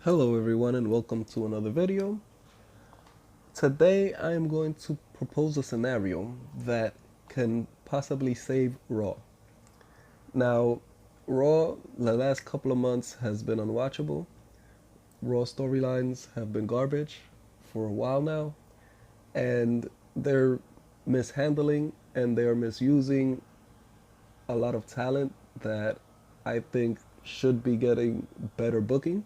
Hello everyone and welcome to another video. Today I am going to propose a scenario that can possibly save Raw. Now, Raw the last couple of months has been unwatchable. Raw storylines have been garbage for a while now, and they're mishandling and they're misusing a lot of talent that I think should be getting better booking.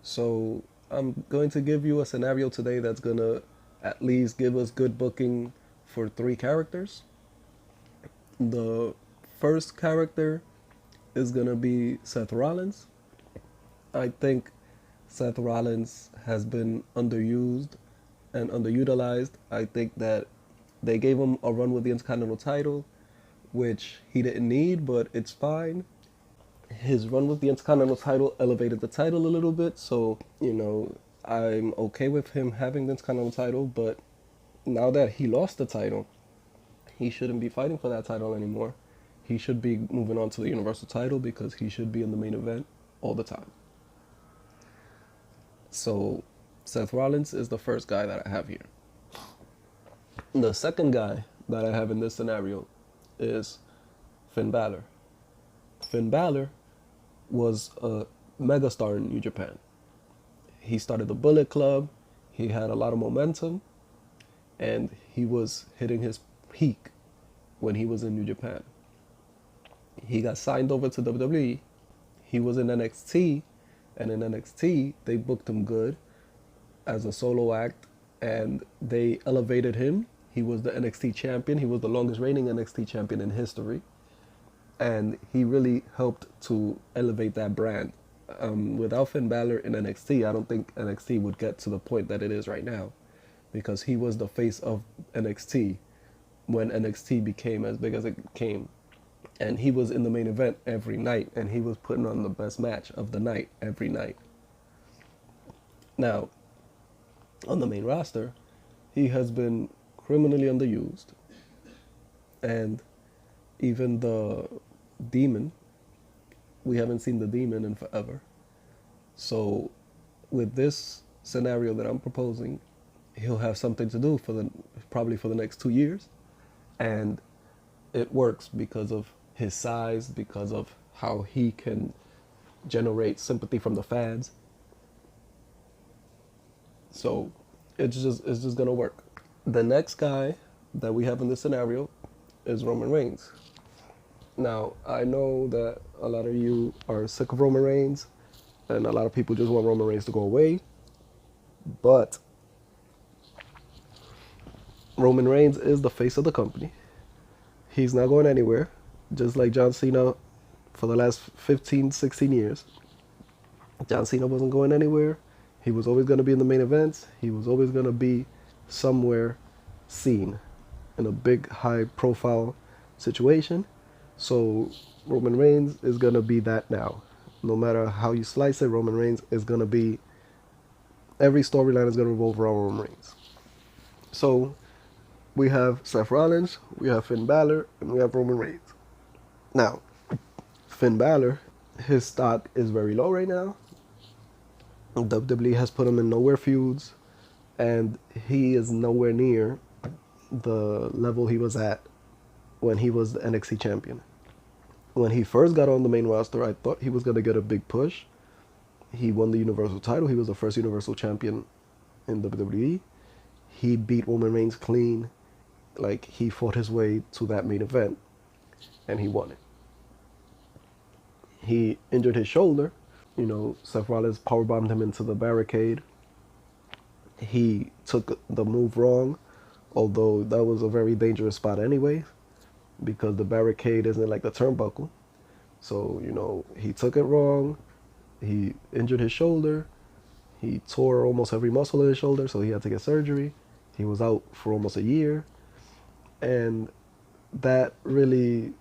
So I'm going to give you a scenario today that's going to at least give us good booking for three characters. The first character is going to be Seth Rollins. I think Seth Rollins has been underused and underutilized. I think that they gave him a run with the Intercontinental title, which he didn't need, but it's fine. His run with the Intercontinental title elevated the title a little bit, so, I'm okay with him having the Intercontinental title, but now that he lost the title, he shouldn't be fighting for that title anymore. He should be moving on to the Universal title because he should be in the main event all the time. So, Seth Rollins is the first guy that I have here. The second guy that I have in this scenario is Finn Balor. Finn Balor was a megastar in New Japan. He started the Bullet Club, he had a lot of momentum, and he was hitting his peak when he was in New Japan. He got signed over to WWE, he was in NXT, and in NXT they booked him good as a solo act, and they elevated him. He was the NXT champion, he was the longest reigning NXT champion in history. And he really helped to elevate that brand. Without Finn Balor in NXT, I don't think NXT would get to the point that it is right now, because he was the face of NXT when NXT became as big as it came. And he was in the main event every night, and he was putting on the best match of the night every night. Now, on the main roster, he has been criminally underused, and even the Demon, we haven't seen the Demon in forever. So with this scenario that I'm proposing, he'll have something to do probably for the next 2 years, and it works because of his size, because of how he can generate sympathy from the fans. So it's just gonna work. The next guy that we have in this scenario is Roman Reigns. Now, I know that a lot of you are sick of Roman Reigns, and a lot of people just want Roman Reigns to go away, but Roman Reigns is the face of the company. He's not going anywhere, just like John Cena for the last 15, 16 years. John Cena wasn't going anywhere. He was always going to be in the main events. He was always going to be somewhere seen in a big, high-profile situation. So Roman Reigns is going to be that now. No matter how you slice it, Roman Reigns is going to be, every storyline is going to revolve around Roman Reigns. So we have Seth Rollins, we have Finn Balor, and we have Roman Reigns. Now, Finn Balor, his stock is very low right now. WWE has put him in nowhere feuds, and he is nowhere near the level he was at when he was the NXT champion. When he first got on the main roster, I thought he was going to get a big push. He won the Universal title. He was the first Universal champion in WWE. He beat Roman Reigns clean. Like, he fought his way to that main event, and he won it. He injured his shoulder. Seth Rollins powerbombed him into the barricade. He took the move wrong, although that was a very dangerous spot anyway, because the barricade isn't like the turnbuckle. So, he took it wrong. He injured his shoulder. He tore almost every muscle in his shoulder, so he had to get surgery. He was out for almost a year. And that really,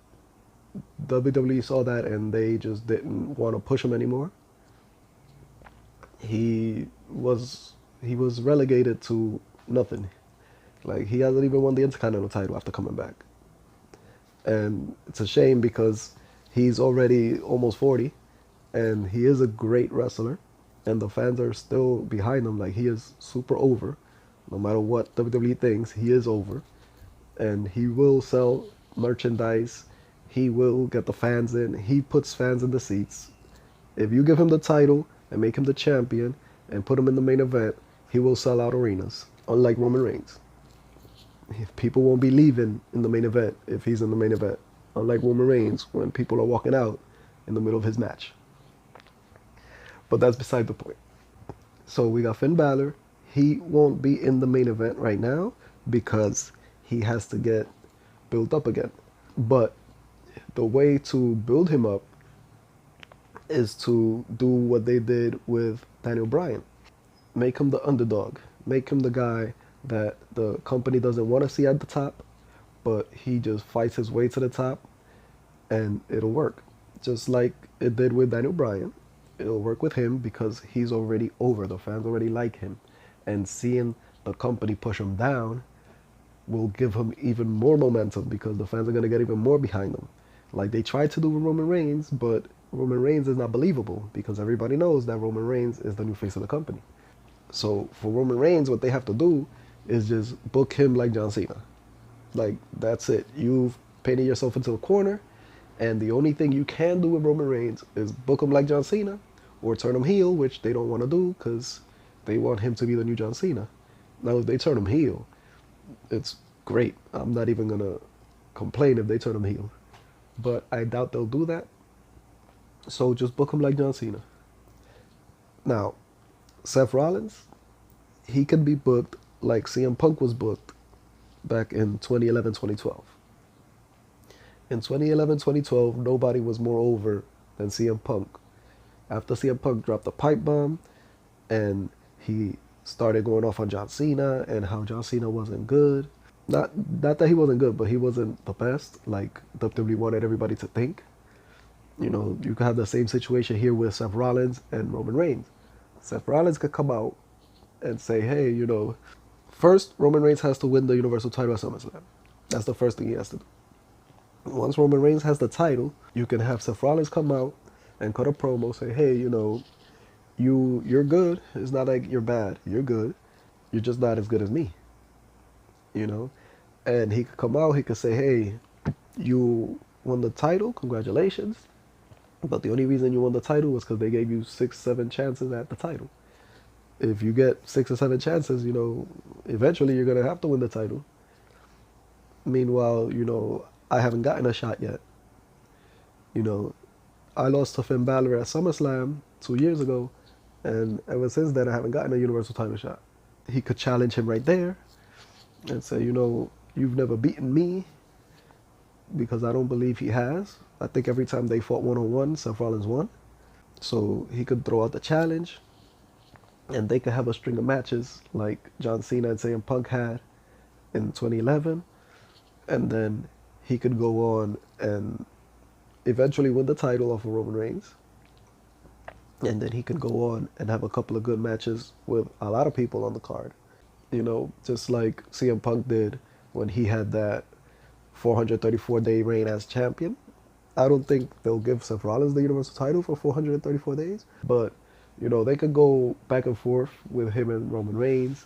WWE saw that and they just didn't want to push him anymore. He was relegated to nothing. Like, he hasn't even won the Intercontinental title after coming back. And it's a shame because he's already almost 40, and he is a great wrestler. and the fans are still behind him. Like, he is super over. No matter what WWE thinks, he is over, and he will sell merchandise. He will get the fans in. He puts fans in the seats. If you give him the title and make him the champion and put him in the main event, he will sell out arenas. Unlike Roman Reigns, people won't be leaving in the main event if he's in the main event. Unlike Roman Reigns, when people are walking out in the middle of his match. But that's beside the point. So we got Finn Balor. He won't be in the main event right now because he has to get built up again. But the way to build him up is to do what they did with Daniel Bryan. Make him the underdog. Make him the guy that the company doesn't want to see at the top, but he just fights his way to the top and it'll work. Just like it did with Daniel Bryan. It'll work with him because he's already over. The fans already like him. And seeing the company push him down will give him even more momentum because the fans are going to get even more behind him. Like they tried to do with Roman Reigns, but Roman Reigns is not believable because everybody knows that Roman Reigns is the new face of the company. So for Roman Reigns, what they have to do is just book him like John Cena. Like, that's it. You've painted yourself into a corner, and the only thing you can do with Roman Reigns is book him like John Cena or turn him heel, which they don't want to do because they want him to be the new John Cena. Now, if they turn him heel, it's great. I'm not even going to complain if they turn him heel. But I doubt they'll do that. So just book him like John Cena. Now, Seth Rollins, he can be booked like CM Punk was booked back in 2011, 2012. In 2011, 2012, nobody was more over than CM Punk. After CM Punk dropped the pipe bomb and he started going off on John Cena and how John Cena wasn't good. Not that he wasn't good, but he wasn't the best, like WWE wanted everybody to think. You know, you could have the same situation here with Seth Rollins and Roman Reigns. Seth Rollins could come out and say, hey, you know, first, Roman Reigns has to win the Universal title at SummerSlam. That's the first thing he has to do. Once Roman Reigns has the title, you can have Seth Rollins come out and cut a promo, say, hey, you know, you're good. It's not like you're bad. You're good. You're just not as good as me. You know? And he could come out, he could say, hey, you won the title, congratulations. But the only reason you won the title was because they gave you 6, 7 chances at the title. If you get 6 or 7 chances, you know, eventually you're going to have to win the title. Meanwhile, you know, I haven't gotten a shot yet. You know, I lost to Finn Balor at SummerSlam 2 years ago, and ever since then I haven't gotten a Universal title shot. He could challenge him right there and say, you know, you've never beaten me, because I don't believe he has. I think every time they fought one-on-one, Seth Rollins won. So he could throw out the challenge, and they could have a string of matches like John Cena and CM Punk had in 2011, and then he could go on and eventually win the title off of Roman Reigns, and then he could go on and have a couple of good matches with a lot of people on the card. You know, just like CM Punk did when he had that 434-day reign as champion. I don't think they'll give Seth Rollins the Universal title for 434 days, but you know, they could go back and forth with him and Roman Reigns,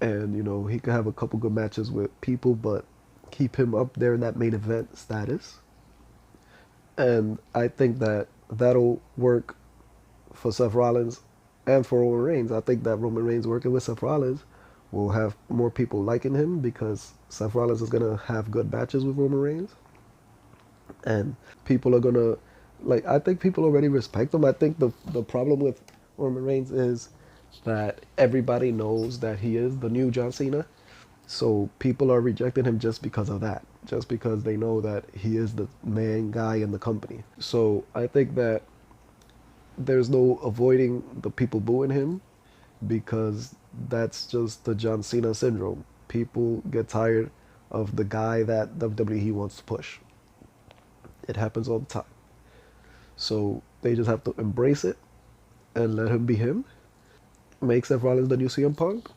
and you know, he could have a couple good matches with people, but keep him up there in that main event status. And I think that that'll work for Seth Rollins and for Roman Reigns. I think that Roman Reigns working with Seth Rollins will have more people liking him because Seth Rollins is going to have good matches with Roman Reigns. And people are going to, like, I think people already respect him. I think the problem with Roman Reigns is that everybody knows that he is the new John Cena. So people are rejecting him just because of that. Just because they know that he is the main guy in the company. So I think that there's no avoiding the people booing him, because that's just the John Cena syndrome. People get tired of the guy that WWE wants to push. It happens all the time. So they just have to embrace it and let him be him. Make Seth Rollins the new CM Punk.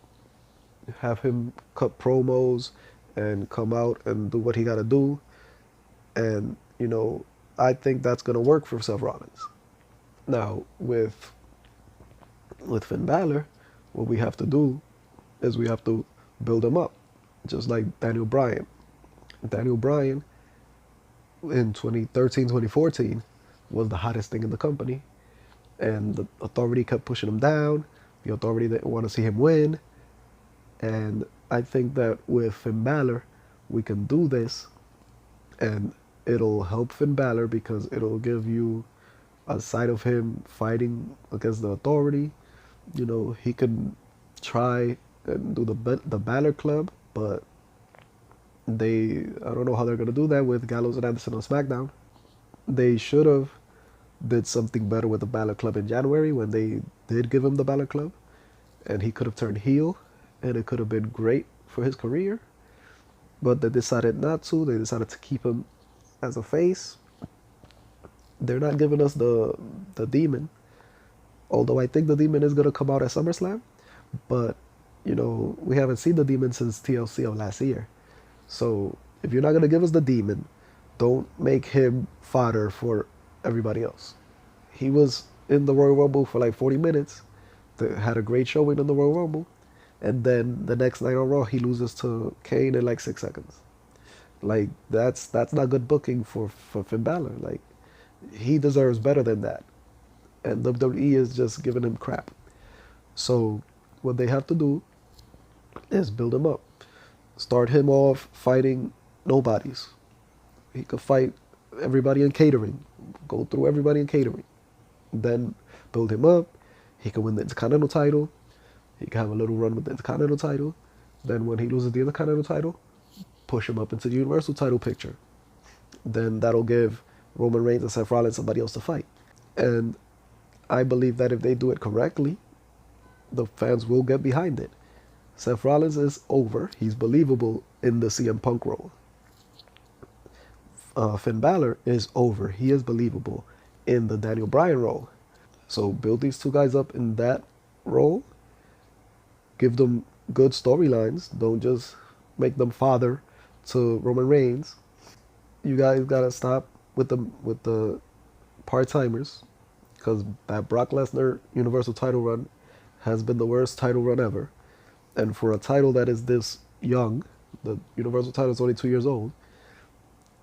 Have him cut promos and come out and do what he got to do. And, you know, I think that's going to work for Seth Rollins. Now, with With Finn Balor, what we have to do is we have to build him up, just like Daniel Bryan. Daniel Bryan in 2013, 2014 was the hottest thing in the company, and the authority kept pushing him down. The authority didn't want to see him win, and I think that with Finn Balor, we can do this, and it'll help Finn Balor because it'll give you a side of him fighting against the authority. You know, he can try and do the Balor Club, but I don't know how they're gonna do that with Gallows and Anderson on SmackDown. They should have did something better with the Balor Club in January when they did give him the Balor Club, and he could have turned heel, and it could have been great for his career. But they decided not to. They decided to keep him as a face. They're not giving us the Demon, although I think the Demon is gonna come out at SummerSlam. But you know, we haven't seen the Demon since TLC of last year. So if you're not gonna give us the Demon, don't make him fodder for everybody else. He was in the Royal Rumble for like 40 minutes. They had a great showing in the Royal Rumble, and then the next night on Raw he loses to Kane in like 6 seconds. Like that's not good booking for Finn Balor. Like he deserves better than that, and WWE is just giving him crap. So what they have to do is build him up. Start him off fighting nobodies. He could fight everybody in catering. Go through everybody in catering. Then build him up. He can win the Intercontinental title. He can have a little run with the Intercontinental title. Then when he loses the Intercontinental title, push him up into the Universal title picture. Then that'll give Roman Reigns and Seth Rollins somebody else to fight. And I believe that if they do it correctly, the fans will get behind it. Seth Rollins is over. He's believable in the CM Punk role. Finn Balor is over. He is believable in the Daniel Bryan role. So build these two guys up in that role. Give them good storylines. Don't just make them father to Roman Reigns. You guys gotta stop with the part-timers, because that Brock Lesnar Universal title run has been the worst title run ever. And for a title that is this young, the Universal title is only 2 years old,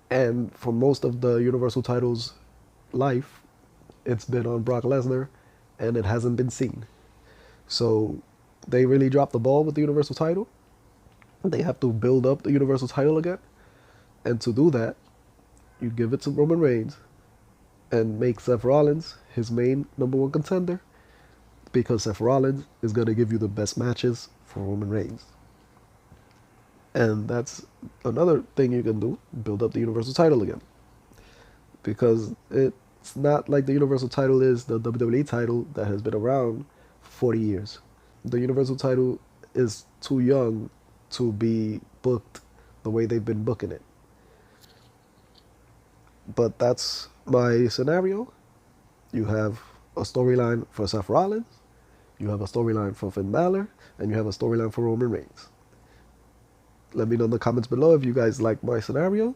and for most of the Universal title's life, it's been on Brock Lesnar, and it hasn't been seen. So they really dropped the ball with the Universal title. They have to build up the Universal title again. And to do that, you give it to Roman Reigns and make Seth Rollins his main #1 contender, because Seth Rollins is going to give you the best matches for Roman Reigns. And that's another thing you can do, build up the Universal title again. Because it's not like the Universal title is the WWE title that has been around for 40 years. The Universal title is too young to be booked the way they've been booking it. But that's my scenario. You have a storyline for Seth Rollins, you have a storyline for Finn Balor, and you have a storyline for Roman Reigns. Let me know in the comments below if you guys like my scenario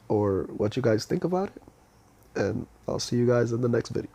or what you guys think about it. And I'll see you guys in the next video.